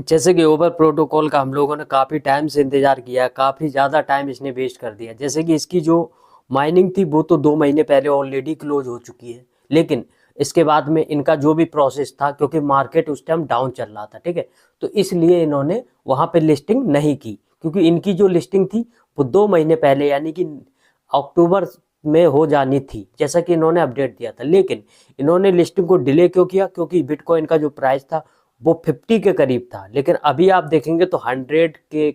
जैसे कि ओबर प्रोटोकॉल का हम लोगों ने काफ़ी टाइम से इंतज़ार किया, काफ़ी ज़्यादा टाइम इसने वेस्ट कर दिया। जैसे कि इसकी जो माइनिंग थी वो तो 2 महीने पहले ऑलरेडी क्लोज हो चुकी है, लेकिन इसके बाद में इनका जो भी प्रोसेस था, क्योंकि मार्केट उस टाइम डाउन चल रहा था, ठीक है? तो इसलिए इन्होंने वहाँ पे लिस्टिंग नहीं की, क्योंकि इनकी जो लिस्टिंग थी वो 2 महीने पहले यानी कि अक्टूबर में हो जानी थी, जैसा कि इन्होंने अपडेट दिया था। लेकिन इन्होंने लिस्टिंग को डिले क्यों किया? क्योंकि बिटकॉइन का जो प्राइस था वो 50 के करीब था, लेकिन अभी आप देखेंगे तो 100 के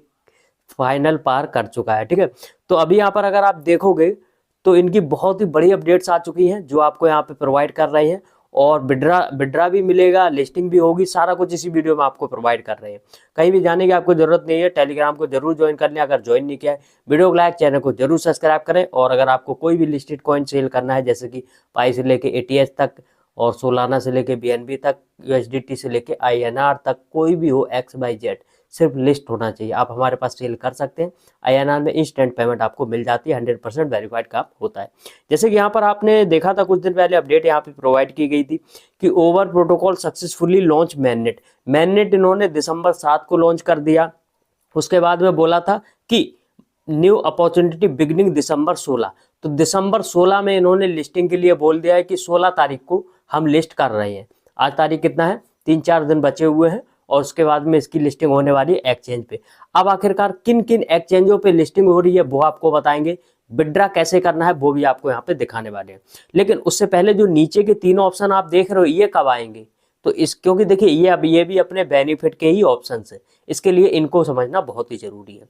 फाइनल पार कर चुका है, ठीक है? तो अभी यहाँ पर अगर आप देखोगे तो इनकी बहुत ही बड़ी अपडेट्स आ चुकी हैं जो आपको यहाँ पे प्रोवाइड कर रहे हैं, और विड्रा भी मिलेगा, लिस्टिंग भी होगी, सारा कुछ इसी वीडियो में आपको प्रोवाइड कर रहे हैं। कहीं भी जाने की आपको जरूरत नहीं है, टेलीग्राम को जरूर ज्वाइन कर लें अगर ज्वाइन नहीं किया है। वीडियो को लाइक, चैनल को जरूर सब्सक्राइब करें, और अगर आपको कोई भी लिस्टेड कॉइन सेल करना है, जैसे कि पाई से लेके एटीएस तक, और सोलाना से लेके बीएनबी तक, यूएसडीटी से लेके आईएनआर तक, कोई भी हो एक्स वाई जेड, सिर्फ लिस्ट होना चाहिए, आप हमारे पास सेल कर सकते हैं। आईएनआर में इंस्टेंट पेमेंट आपको मिल जाती है, 100% वेरीफाइड का होता है। जैसे कि यहाँ पर आपने देखा था कुछ दिन पहले अपडेट यहाँ पे प्रोवाइड की गई थी कि ओवर प्रोटोकॉल सक्सेसफुली लॉन्च मैननेट। मैननेट इन्होंने दिसंबर 7 को लॉन्च कर दिया। उसके बाद में बोला था कि न्यू अपॉर्चुनिटी बिगनिंग दिसंबर 16। तो दिसंबर 16 में इन्होंने लिस्टिंग के लिए बोल दिया है कि 16 तारीख को हम लिस्ट कर रहे हैं। आज तारीख कितना है? 3-4 दिन बचे हुए हैं, और उसके बाद में इसकी लिस्टिंग होने वाली है एक्सचेंज पे। अब आखिरकार किन किन एक्सचेंजों पे लिस्टिंग हो रही है वो आपको बताएंगे, विड्रा कैसे करना है वो भी आपको यहाँ पे दिखाने वाले हैं। लेकिन उससे पहले जो नीचे के 3 ऑप्शन आप देख रहे हो ये कब आएंगे? तो इस क्योंकि देखिए ये भी अपने बेनिफिट के ही ऑप्शन है, इसके लिए इनको समझना बहुत ही जरूरी है।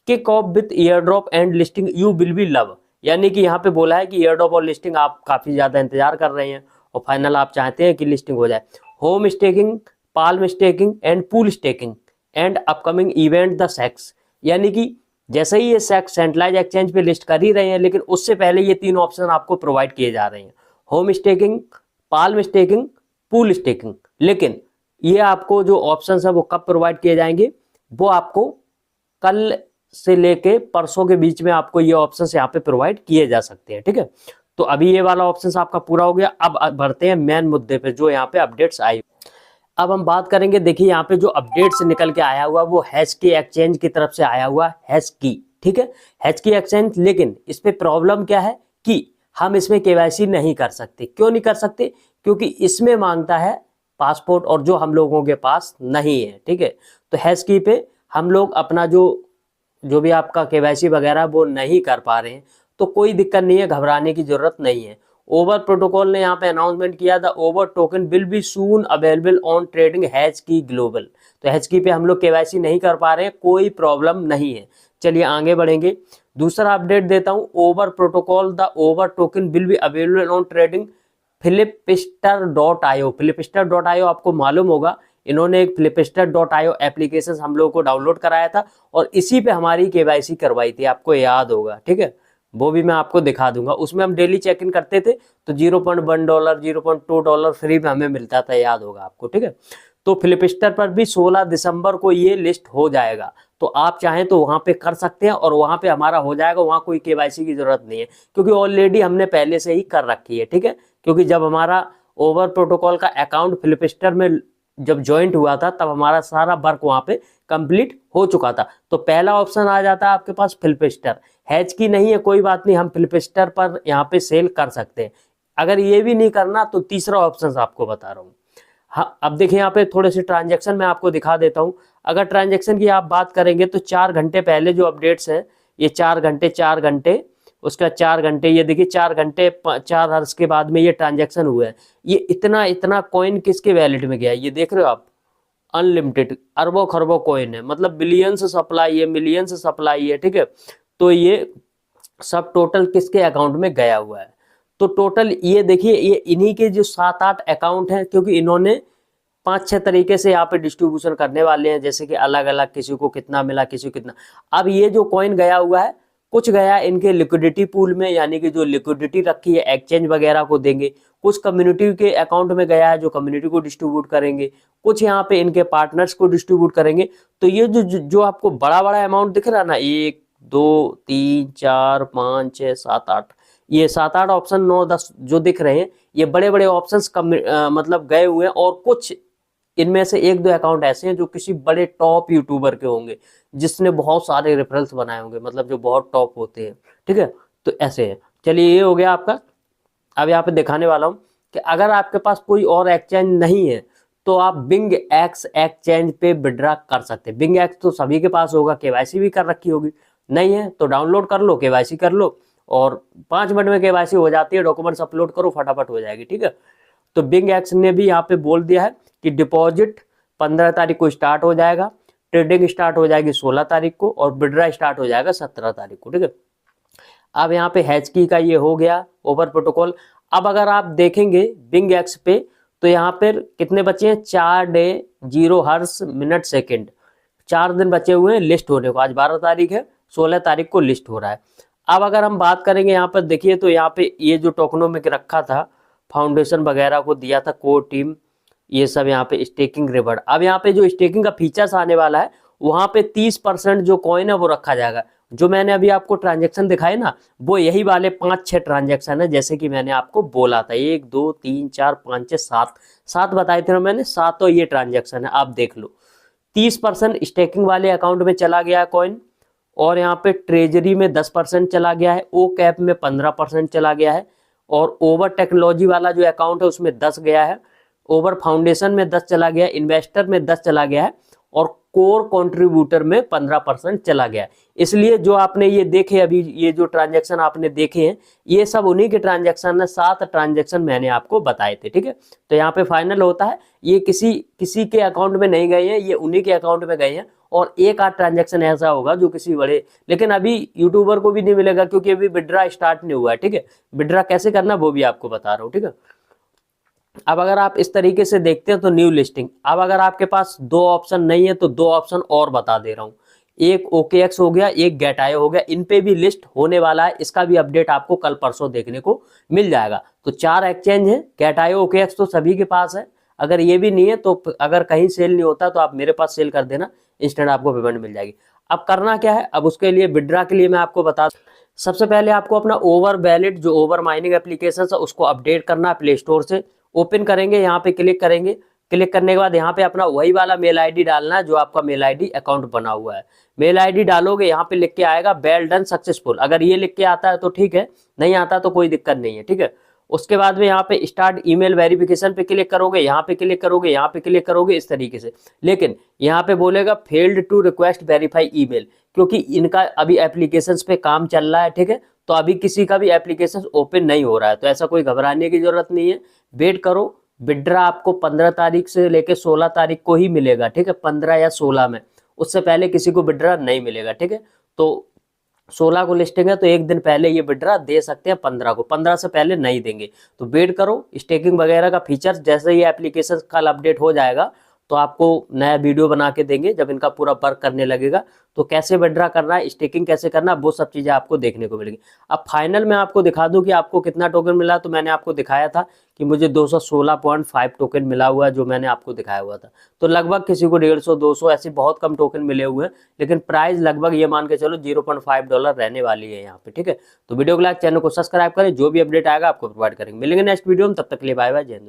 Kick off with year drop and listing you will be love, यानी कि यहाँ पे बोला है कि ईयर ड्रॉप और लिस्टिंग आप काफी ज्यादा इंतजार कर रहे हैं, और फाइनल आप चाहते हैं कि लिस्टिंग हो जाए। Home staking, palm staking and pool staking and upcoming event the sex, यानी कि जैसे ही ये सेक्स सेंट्रलाइज एक्सचेंज पे लिस्ट कर ही रहे हैं, लेकिन उससे पहले ये 3 ऑप्शन आपको प्रोवाइड किए जा रहे हैं, home staking, palm staking, pool staking. लेकिन ये आपको जो ऑप्शन है वो कब प्रोवाइड किए जाएंगे? वो आपको कल से लेके परसों के बीच में आपको ये ऑप्शंस यहाँ पे प्रोवाइड किए जा सकते हैं, ठीक है? तो अभी ये वाला ऑप्शंस आपका पूरा हो गया। अब बढ़ते हैं मेन मुद्दे पे जो यहाँ पे अपडेट्स आई। अब हम बात करेंगे, देखिए यहाँ पे जो अपडेट्स निकल के आया हुआ वो हैश की एक्सचेंज की तरफ से आया हुआ, हैश की, ठीक है? हैश की एक्सचेंज। लेकिन इस पे प्रॉब्लम क्या है कि हम इसमें केवाईसी नहीं कर सकते। क्यों नहीं कर सकते? क्योंकि इसमें मांगता है पासपोर्ट, और जो हम लोगों के पास नहीं है, ठीक है? तो हैश की पे हम लोग अपना जो भी आपका केवाईसी वगैरह वो नहीं कर पा रहे हैं, तो कोई दिक्कत नहीं है, घबराने की जरूरत नहीं है। ओवर प्रोटोकॉल ने यहाँ पे अनाउंसमेंट किया था, over token will be soon available on trading hash की ग्लोबल। तो हैश की पे हम लोग केवाईसी नहीं कर पा रहे हैं, कोई प्रॉब्लम नहीं है। चलिए आगे बढ़ेंगे। दूसरा अपडेट देता हूँ, over protocol the over token will be available on trading flipster.io। flipster.io आपको मालूम होगा, इन्होंने एक flipster.io एप्लीकेशन हम लोगों को डाउनलोड कराया था, और इसी पे हमारी केवाईसी करवाई थी, आपको याद होगा, ठीक है? वो भी मैं आपको दिखा दूंगा। उसमें हम डेली चेक इन करते थे, तो $0.1 $0.2 फ्री में हमें मिलता था, याद होगा आपको, ठीक है? तो फ्लिपस्टर पर भी 16 दिसंबर को ये लिस्ट हो जाएगा, तो आप चाहें तो वहां पे कर सकते हैं, और वहां पे हमारा हो जाएगा। वहां कोई केवाईसी की जरूरत नहीं है, क्योंकि ऑलरेडी हमने पहले से ही कर रखी है, ठीक है? क्योंकि जब हमारा ओवर प्रोटोकॉल का अकाउंट फ्लिपस्टर में जब ज्वाइंट हुआ था, तब हमारा सारा वर्क वहां पे कंप्लीट हो चुका था। तो पहला ऑप्शन आ जाता है आपके पास फ्लिपस्टर। हैच की नहीं है, कोई बात नहीं, हम फ्लिपस्टर पर यहाँ पे सेल कर सकते हैं। अगर ये भी नहीं करना तो तीसरा ऑप्शन आपको बता रहा हूँ। हाँ, अब देखिए यहाँ पे थोड़े से ट्रांजेक्शन मैं आपको दिखा देता हूँ। अगर ट्रांजेक्शन की आप बात करेंगे तो 4 घंटे पहले जो अपडेट्स हैं, ये 4 घंटे, उसका 4 घंटे, ये देखिए 4 घंटे 4 आवर्स के बाद में ये ट्रांजेक्शन हुआ है। ये इतना कॉइन किसके वैलेट में गया है ये देख रहे हो आप? अनलिमिटेड, अरबों खरबों कॉइन है, मतलब बिलियंस सप्लाई है, मिलियंस सप्लाई है, ठीक है? तो ये सब टोटल किसके अकाउंट में गया हुआ है? तो टोटल ये देखिए, ये इन्हीं के जो 7-8 अकाउंट हैं, क्योंकि इन्होंने 5-6 तरीके से यहाँ पे डिस्ट्रीब्यूशन करने वाले हैं, जैसे कि अलग अलग किसी को कितना मिला, किसी को कितना। अब ये जो कॉइन गया हुआ है, कुछ गया इनके लिक्विडिटी पूल में, यानी कि जो लिक्विडिटी रखी है एक्सचेंज वगैरह को देंगे। कुछ कम्युनिटी के अकाउंट में गया है, जो कम्युनिटी को डिस्ट्रीब्यूट करेंगे। कुछ यहाँ पे इनके पार्टनर्स को डिस्ट्रीब्यूट करेंगे। तो ये जो आपको बड़ा बड़ा अमाउंट दिख रहा है ना, 1 2 3 4 5 6 7 8, ये 7-8 ऑप्शन 9-10 जो दिख रहे हैं, ये बड़े बड़े ऑप्शंस मतलब गए हुए हैं। और कुछ इनमें से एक दो अकाउंट ऐसे हैं जो किसी बड़े टॉप यूट्यूबर के होंगे, जिसने बहुत सारे रेफरल्स बनाए होंगे, मतलब जो बहुत टॉप होते हैं, ठीक है। तो ऐसे है। चलिए ये हो गया आपका। अब यहाँ पे दिखाने वाला हूँ कि अगर आपके पास कोई और एक्सचेंज नहीं है तो आप बिंग एक्स एक्सचेंज पे विड्रॉ कर सकते हैं। बिंग एक्स तो सभी के पास होगा, केवाईसी भी कर रखी होगी, नहीं है तो डाउनलोड कर लो, केवाईसी कर लो और 5 मिनट में केवाईसी हो जाती है, डॉक्यूमेंट्स अपलोड करो, फटाफट हो जाएगी, ठीक है। तो बिंग एक्स ने भी यहाँ पे बोल दिया है कि डिपॉजिट 15 तारीख को स्टार्ट हो जाएगा, ट्रेडिंग स्टार्ट हो जाएगी 16 तारीख को और विड्रॉ स्टार्ट हो जाएगा 17 तारीख को, ठीक है। अब यहाँ पे हैश की का ये हो गया ओवर प्रोटोकॉल। अब अगर आप देखेंगे बिंग एक्स पे तो यहाँ पर कितने बचे हैं, 4 डे 0 हर्स मिनट सेकेंड, 4 दिन बचे हुए हैं लिस्ट होने को। आज 12 तारीख है, 16 तारीख को लिस्ट हो रहा है। अब अगर हम बात करेंगे यहाँ पर देखिए तो यहाँ पे ये जो टोकनोमिक रखा था, फाउंडेशन वगैरह को दिया था, कोर टीम, ये सब यहाँ पे स्टेकिंग रिवॉर्ड। अब यहाँ पे जो स्टेकिंग का फीचर्स आने वाला है वहाँ पे 30% जो कॉइन है वो रखा जाएगा। जो मैंने अभी आपको ट्रांजेक्शन दिखाए ना, वो यही वाले 5-6 ट्रांजेक्शन है, जैसे कि मैंने आपको बोला था 1 2 3 4 5 6 7 बताए थे ना मैंने, 7 तो ये ट्रांजेक्शन है। आप देख लो 30% स्टेकिंग वाले अकाउंट में चला गया है कॉइन, और यहाँ पे ट्रेजरी में 10% चला गया है, ओ कैप में 15% चला गया है, और ओवर टेक्नोलॉजी वाला जो अकाउंट है उसमें 10 गया है, ओवर फाउंडेशन में 10 चला गया है, इन्वेस्टर में 10 चला गया है, और कोर कंट्रीब्यूटर में 15% चला गया है। इसलिए जो आपने ये देखे अभी, ये जो ट्रांजैक्शन आपने देखे हैं ये सब उन्हीं के ट्रांजैक्शन है, 7 ट्रांजैक्शन मैंने आपको बताए थे, ठीक है। तो यहाँ पे फाइनल होता है, ये किसी के अकाउंट में नहीं गए हैं, ये उन्हीं के अकाउंट में गए हैं, और एक आध ट्रांजैक्शन ऐसा होगा जो किसी बड़े, लेकिन अभी यूट्यूबर को भी नहीं मिलेगा क्योंकि अभी विड्रॉ स्टार्ट नहीं हुआ है, ठीक है। विड्रॉ कैसे करना वो भी आपको बता रहा हूँ, ठीक है। अब अगर आप इस तरीके से देखते हैं तो न्यू लिस्टिंग, अब अगर आपके पास 2 ऑप्शन नहीं है तो 2 ऑप्शन और बता दे रहा हूँ। एक OKX हो गया, एक गेटायो हो गया, इन पे भी लिस्ट होने वाला है, इसका भी अपडेट आपको कल परसों देखने को मिल जाएगा। तो 4 एक्सचेंज है, गेटायो OKX तो सभी के पास है, अगर ये भी नहीं है तो अगर कहीं सेल नहीं होता तो आप मेरे पास सेल कर देना, इंस्टेंट आपको पेमेंट मिल जाएगी। अब करना क्या है, अब उसके लिए विड्रॉ के लिए मैं आपको बता, सबसे पहले आपको अपना ओवर वैलिड जो ओवर माइनिंग एप्लीकेशन है उसको अपडेट करना है प्ले स्टोर से। ओपन करेंगे, यहाँ पे क्लिक करेंगे, क्लिक करने के बाद यहाँ पे अपना वही वाला मेल आईडी डालना है जो आपका मेल आईडी अकाउंट बना हुआ है। मेल आईडी डालोगे, यहाँ पे लिख के आएगा वेल डन सक्सेसफुल, अगर ये लिख के आता है तो ठीक है, नहीं आता तो कोई दिक्कत नहीं है, ठीक है। उसके बाद में यहाँ पे स्टार्ट ईमेल वेरिफिकेशन पे क्लिक करोगे, यहाँ पे क्लिक करोगे, यहाँ पे क्लिक करोगे, इस तरीके से। लेकिन यहाँ पे बोलेगा failed to request verify email, क्योंकि इनका अभी एप्लीकेशंस पे काम चल रहा है, ठीक है। तो अभी किसी का भी एप्लीकेशन ओपन नहीं हो रहा है, तो ऐसा कोई घबराने की जरूरत नहीं है, वेट करो। विड्रॉ आपको 15 तारीख से लेके 16 तारीख को ही मिलेगा, ठीक है, 15 या 16 में, उससे पहले किसी को विड्रॉ नहीं मिलेगा, ठीक है। तो 16 को लिस्टिंग है तो एक दिन पहले ये विड्रॉ दे सकते हैं, 15 को, 15 से पहले नहीं देंगे। तो वेट करो, स्टेकिंग वगैरह का फीचर्स जैसे ये एप्लीकेशन कल अपडेट हो जाएगा तो आपको नया वीडियो बना के देंगे, जब इनका पूरा वर्क करने लगेगा तो कैसे विड्रॉ करना है, स्टेकिंग कैसे करना है, वो सब चीज़ें आपको देखने को मिलेगी। अब फाइनल में आपको दिखा दूं कि आपको कितना टोकन मिला, तो मैंने आपको दिखाया था कि मुझे 216.5 टोकन मिला हुआ है, जो मैंने आपको दिखाया हुआ था। तो लगभग किसी को 150 200 ऐसे बहुत कम टोकन मिले हुए हैं, लेकिन प्राइस लगभग ये मान के चलो $0.5 रहने वाली है यहाँ पे, ठीक है। तो वीडियो को लाइक, चैनल को सब्सक्राइब करें, जो भी अपडेट आएगा आपको प्रोवाइड करेंगे। मिलेंगे नेक्स्ट वीडियो में, तब तक के लिए बाय बाय, जय हिंद।